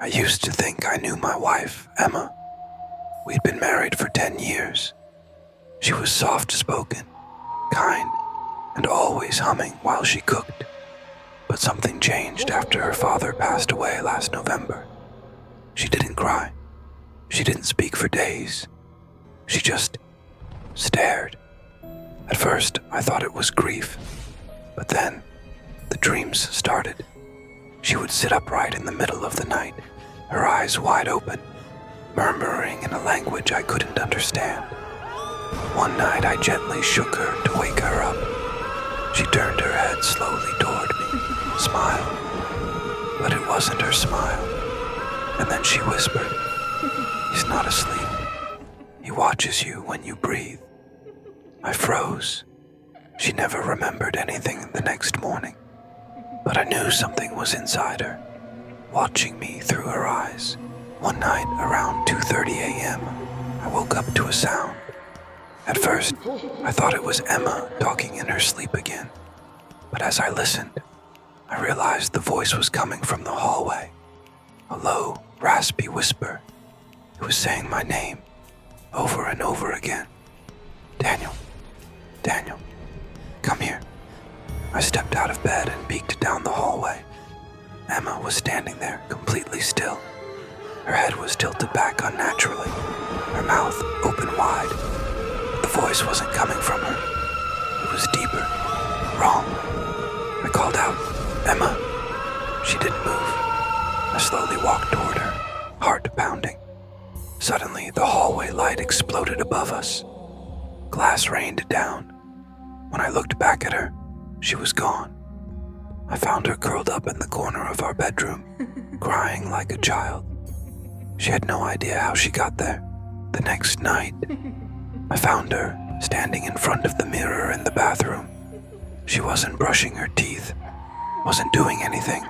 I used to think I knew my wife, Emma. We'd been married for 10 years. She was soft-spoken, kind, and always humming while she cooked. But something changed after her father passed away last November. She didn't cry. She didn't speak for days. She just stared. At first, I thought it was grief. But then, the dreams started. She would sit upright in the middle of the night, her eyes wide open, murmuring in a language I couldn't understand. One night I gently shook her to wake her up. She turned her head slowly toward me, smiled. But it wasn't her smile. And then she whispered, "He's not asleep. He watches you when you breathe." I froze. She never remembered anything the next morning. But I knew something was inside her, watching me through her eyes. One night, around 2:30 a.m., I woke up to a sound. At first, I thought it was Emma talking in her sleep again. But as I listened, I realized the voice was coming from the hallway. A low, raspy whisper. It was saying my name, over and over again. "Daniel, Daniel, come here." I stepped out of bed and peeked down the hallway. Emma was standing there, completely still. Her head was tilted back unnaturally, her mouth open wide. But the voice wasn't coming from her. It was deeper, wrong. I called out, "Emma." She didn't move. I slowly walked toward her, heart pounding. Suddenly, the hallway light exploded above us. Glass rained down. When I looked back at her, she was gone. I found her curled up in the corner of our bedroom, crying like a child. She had no idea how she got there. The next night, I found her standing in front of the mirror in the bathroom. She wasn't brushing her teeth, wasn't doing anything,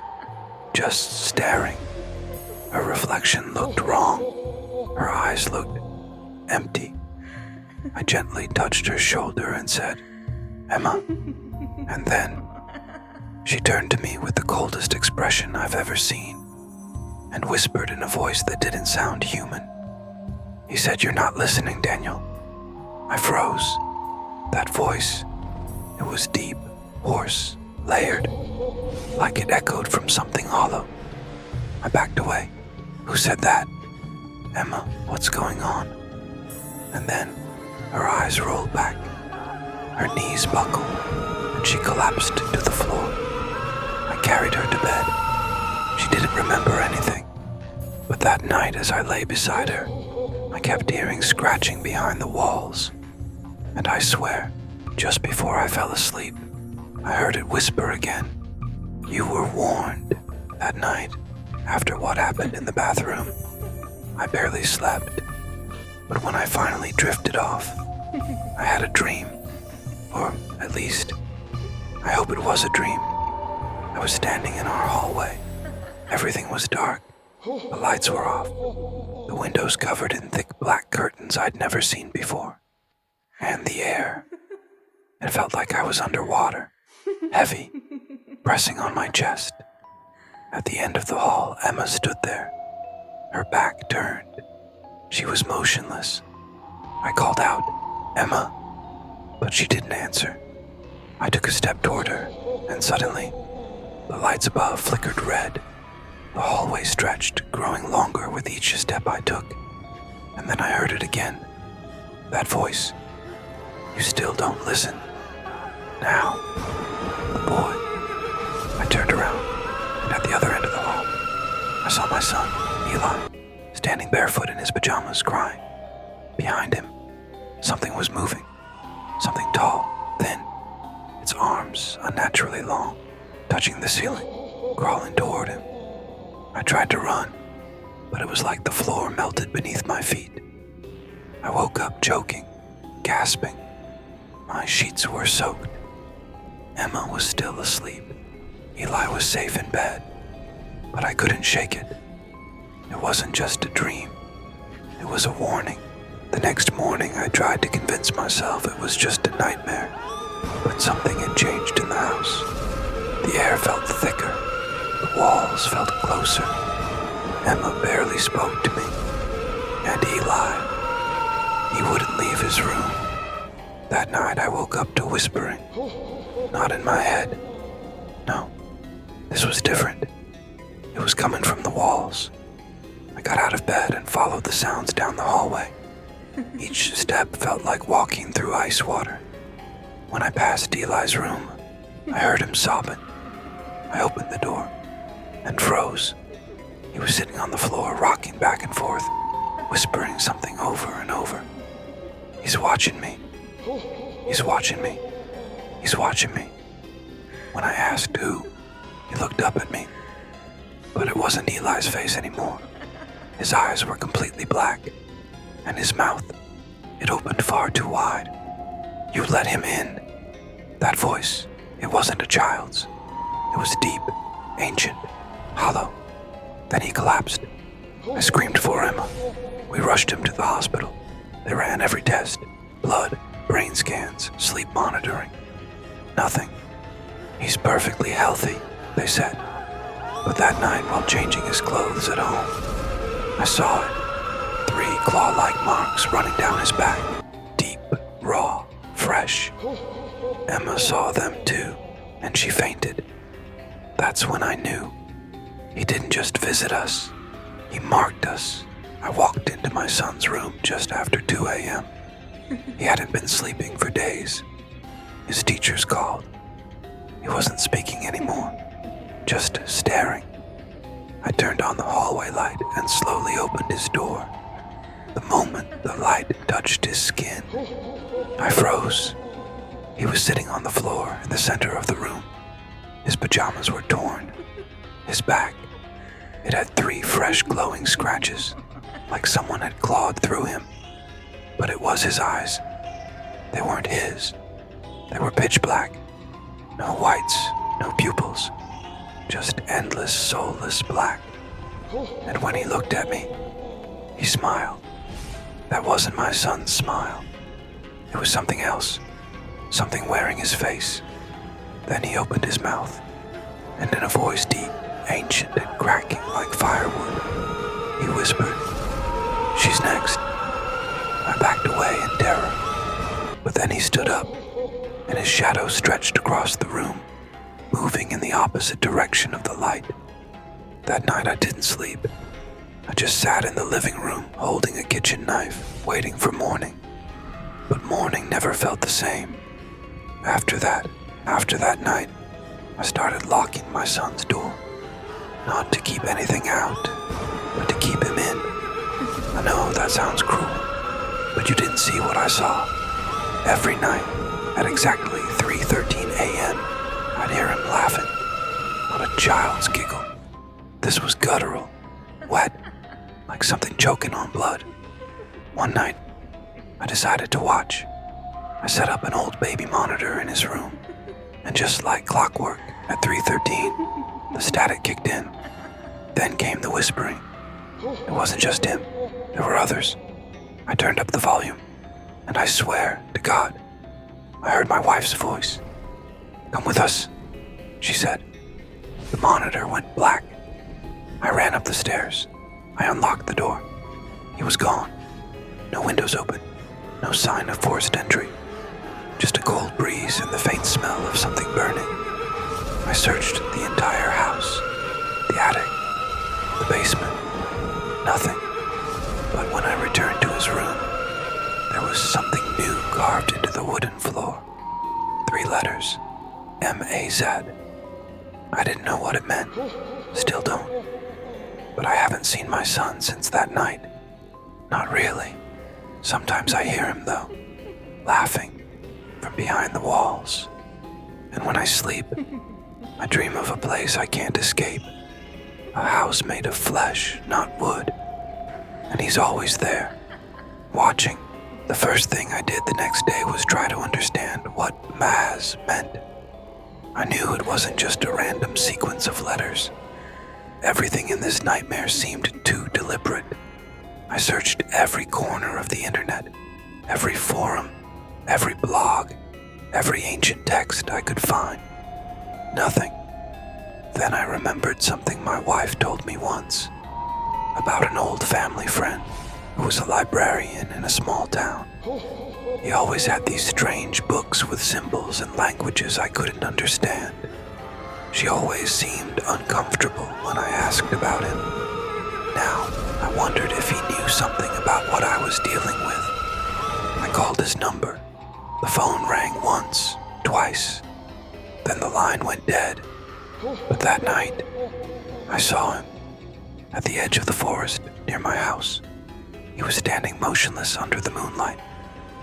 just staring. Her reflection looked wrong. Her eyes looked empty. I gently touched her shoulder and said, "Emma." And then she turned to me with the coldest expression I've ever seen and whispered in a voice that didn't sound human. "He said you're not listening, Daniel." I froze. That voice, it was deep, hoarse, layered, like it echoed from something hollow. I backed away. "Who said that?" "Emma, what's going on?" And then her eyes rolled back. Her knees buckled, and she collapsed to the floor. I carried her to bed. She didn't remember anything. But that night, as I lay beside her, I kept hearing scratching behind the walls. And I swear, just before I fell asleep, I heard it whisper again. "You were warned." That night, after what happened in the bathroom, I barely slept. But when I finally drifted off, I had a dream. Or at least, I hope it was a dream. I was standing in our hallway. Everything was dark. The lights were off. The windows covered in thick black curtains I'd never seen before. And the air. It felt like I was underwater, heavy, pressing on my chest. At the end of the hall, Emma stood there, her back turned. She was motionless. I called out, "Emma," but she didn't answer. I took a step toward her, and suddenly, the lights above flickered red. The hallway stretched, growing longer with each step I took. And then I heard it again. That voice. "You still don't listen." Now, the boy. I turned around, and at the other end of the hall, I saw my son, Eli, standing barefoot in his pajamas, crying. Behind him, something was moving. Something tall, thin, its arms unnaturally long, touching the ceiling, crawling toward him. I tried to run, but it was like the floor melted beneath my feet. I woke up choking, gasping. My sheets were soaked. Emma was still asleep. Eli was safe in bed, but I couldn't shake it. It wasn't just a dream. It was a warning. The next morning, I tried to convince myself it was just a nightmare, but something had changed in the house. The air felt thicker. The walls felt closer. Emma barely spoke to me, and Eli, he wouldn't leave his room. That night I woke up to whispering, not in my head. No, this was different. It was coming from the walls. I got out of bed and followed the sounds down the hallway. Each step felt like walking through ice water. When I passed Eli's room, I heard him sobbing. I opened the door and froze. He was sitting on the floor, rocking back and forth, whispering something over and over. He's watching me. He's watching me. He's watching me. When I asked who, he looked up at me. But it wasn't Eli's face anymore. His eyes were completely black, and his mouth, it opened far too wide. You let him in. That voice, it wasn't a child's. It was deep, ancient, hollow. Then he collapsed. I screamed for him. We rushed him to the hospital. They ran every test, blood, brain scans, sleep monitoring. Nothing. He's perfectly healthy, they said. But that night, while changing his clothes at home, I saw it. 3 claw-like marks running down his back. Deep, raw, fresh. Emma saw them too, and she fainted. That's when I knew. He didn't just visit us. He marked us. I walked into my son's room just after 2 a.m. He hadn't been sleeping for days. His teachers called. He wasn't speaking anymore, just staring. I turned on the hallway light and slowly opened his door. The moment the light touched his skin, I froze. He was sitting on the floor in the center of the room. His pajamas were torn. His back, it had 3 fresh glowing scratches, like someone had clawed through him. But it was his eyes. They weren't his. They were pitch black. No whites, no pupils. Just endless, soulless black. And when he looked at me, he smiled. That wasn't my son's smile. It was something else. Something wearing his face. Then he opened his mouth, and in a voice deep, ancient and cracking like firewood, he whispered, "She's next." I backed away in terror, but then he stood up, and his shadow stretched across the room, moving in the opposite direction of the light. That night I didn't sleep. I just sat in the living room holding a kitchen knife, waiting for morning. But morning never felt the same. After that night, I started locking my son's door. Not to keep anything out, but to keep him in. I know that sounds cruel, but you didn't see what I saw. Every night, at exactly 3:13 a.m., I'd hear him laughing. Not a child's giggle. This was guttural, wet, like something choking on blood. One night, I decided to watch. I set up an old baby monitor in his room, and just like clockwork, at 3:13, the static kicked in. Then came the whispering. It wasn't just him. There were others. I turned up the volume, and I swear to God, I heard my wife's voice. "Come with us," she said. The monitor went black. I ran up the stairs. I unlocked the door. He was gone. No windows open. No sign of forced entry. Just a cold breeze and the faint smell of something burning. I searched the entire house. The attic. The basement. Nothing. But when I returned to his room, there was something new carved into the wooden floor. 3 letters. M.A.Z. I didn't know what it meant. Still don't. But I haven't seen my son since that night. Not really. Sometimes I hear him, though, laughing from behind the walls. And when I sleep, I dream of a place I can't escape. A house made of flesh, not wood. And he's always there, watching. The first thing I did the next day was try to understand what M.A.Z. meant. I knew it wasn't just a random sequence of letters. Everything in this nightmare seemed too deliberate. I searched every corner of the internet, every forum, every blog, every ancient text I could find. Nothing. Then I remembered something my wife told me once. about an old family friend who was a librarian in a small town. He always had these strange books with symbols and languages I couldn't understand. She always seemed uncomfortable when I asked about him. Now, I wondered if he knew something about what I was dealing with. I called his number. The phone rang once, twice. Then the line went dead. But that night, I saw him at the edge of the forest near my house. He was standing motionless under the moonlight,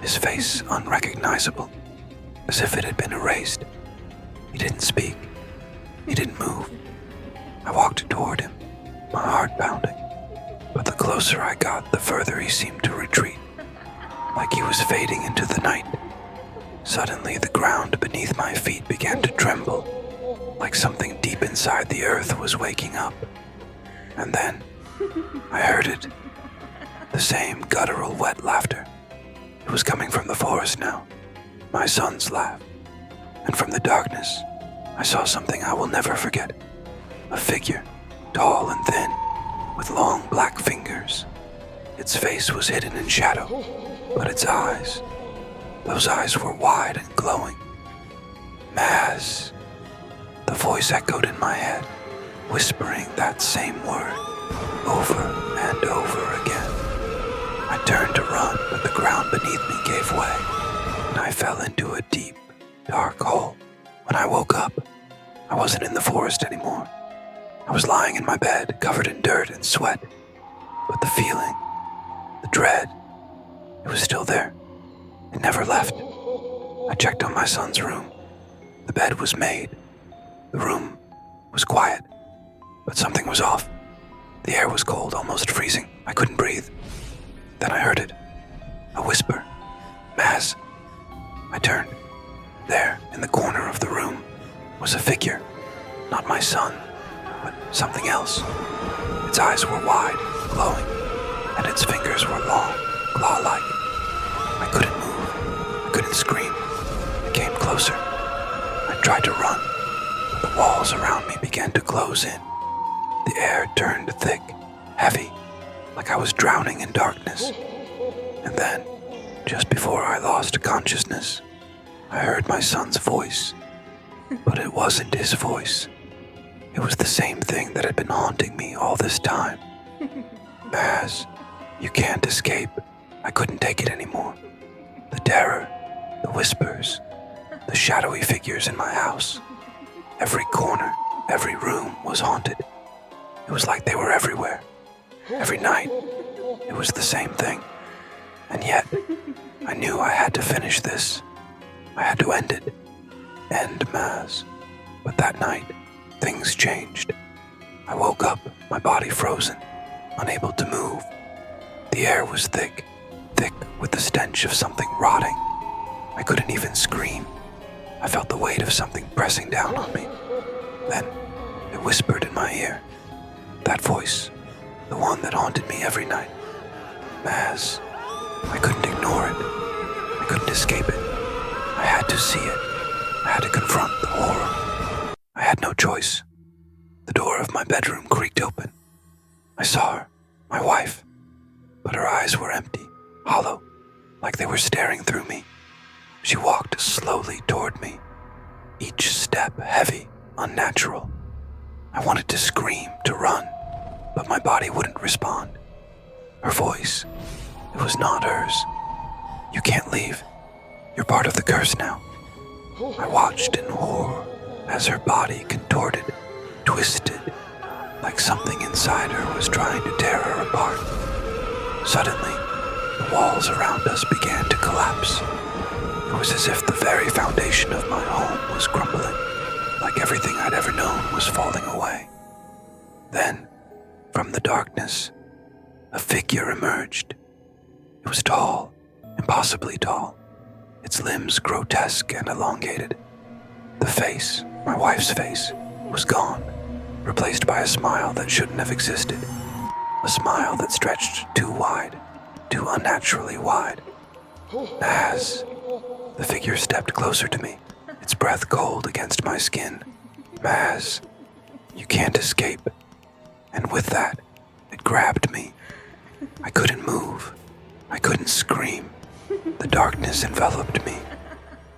his face unrecognizable, as if it had been erased. He didn't speak. He didn't move. I walked toward him, my heart pounding. But the closer I got, the further he seemed to retreat, like he was fading into the night. Suddenly, the ground beneath my feet began to tremble, like something deep inside the earth was waking up. And then, I heard it. The same guttural, wet laughter. It was coming from the forest now, my son's laugh. And from the darkness, I saw something I will never forget. A figure, tall and thin, with long black fingers. Its face was hidden in shadow, but its eyes, those eyes were wide and glowing. M.A.Z. The voice echoed in my head, whispering that same word over and over again. I turned to run, but the ground beneath me gave way, and I fell into a deep, dark hole. When I woke up, I wasn't in the forest anymore. I was lying in my bed, covered in dirt and sweat. But the feeling, the dread, it was still there. It never left. I checked on my son's room. The bed was made. The room was quiet, but something was off. The air was cold, almost freezing. I couldn't breathe. Then I heard it. A whisper. M.A.Z. I turned. There, in the corner of the room, was a figure. Not my son, but something else. Its eyes were wide, glowing, and its fingers were long, claw-like. I couldn't move. I couldn't scream. It came closer. I tried to run, but the walls around me began to close in. The air turned thick, heavy, like I was drowning in darkness. And then, just before I lost consciousness, I heard my son's voice. But it wasn't his voice. It was the same thing that had been haunting me all this time. M.A.Z., you can't escape. I couldn't take it anymore. The terror, the whispers, the shadowy figures in my house. Every corner, every room was haunted. It was like they were everywhere. Every night, it was the same thing. And yet, I knew I had to finish this. I had to end it. End M.A.Z. But that night, things changed. I woke up, my body frozen, unable to move. The air was thick, thick with the stench of something rotting. I couldn't even scream. I felt the weight of something pressing down on me. Then, it whispered in my ear. That voice, the one that haunted me every night. M.A.Z. I couldn't ignore it. I couldn't escape it. I had to see it. I had to confront the horror. I had no choice. The door of my bedroom creaked open. I saw her, my wife, but her eyes were empty, hollow, like they were staring through me. She walked slowly toward me, each step heavy, unnatural. I wanted to scream, to run, but my body wouldn't respond. Her voice, it was not hers. You can't leave. You're part of the curse now. I watched in horror as her body contorted, twisted, like something inside her was trying to tear her apart. Suddenly, the walls around us began to collapse. It was as if the very foundation of my home was crumbling, like everything I'd ever known was falling away. Then, from the darkness, a figure emerged. It was tall, impossibly tall, its limbs grotesque and elongated. The face, my wife's face, was gone, replaced by a smile that shouldn't have existed. A smile that stretched too wide, too unnaturally wide. M.A.Z. The figure stepped closer to me, its breath cold against my skin. M.A.Z. You can't escape. And with that, it It grabbed me. I couldn't move. I couldn't scream. The darkness enveloped me,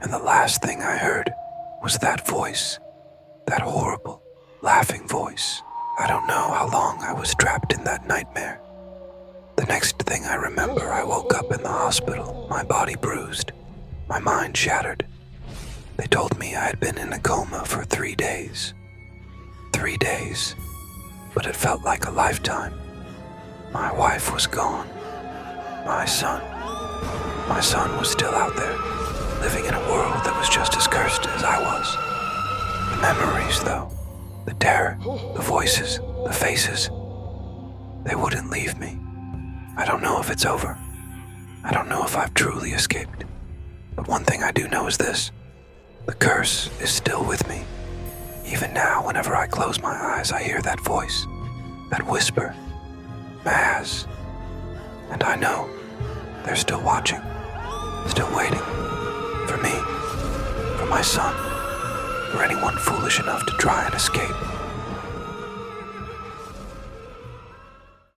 and the last thing I heard was that voice, that horrible, laughing voice. I don't know how long I was trapped in that nightmare. The next thing I remember, I woke up in the hospital, my body bruised, my mind shattered. They told me I had been in a coma for 3 days. 3 days, but it felt like a lifetime. My wife was gone. My son was still out there, living in a world that was just as cursed as I was. The memories, though, the terror, the voices, the faces, they wouldn't leave me. I don't know if it's over. I don't know if I've truly escaped. But one thing I do know is this: the curse is still with me. Even now, whenever I close my eyes, I hear that voice, that whisper, M.A.Z. And I know they're still watching, still waiting for me, for my son, for anyone foolish enough to try and escape.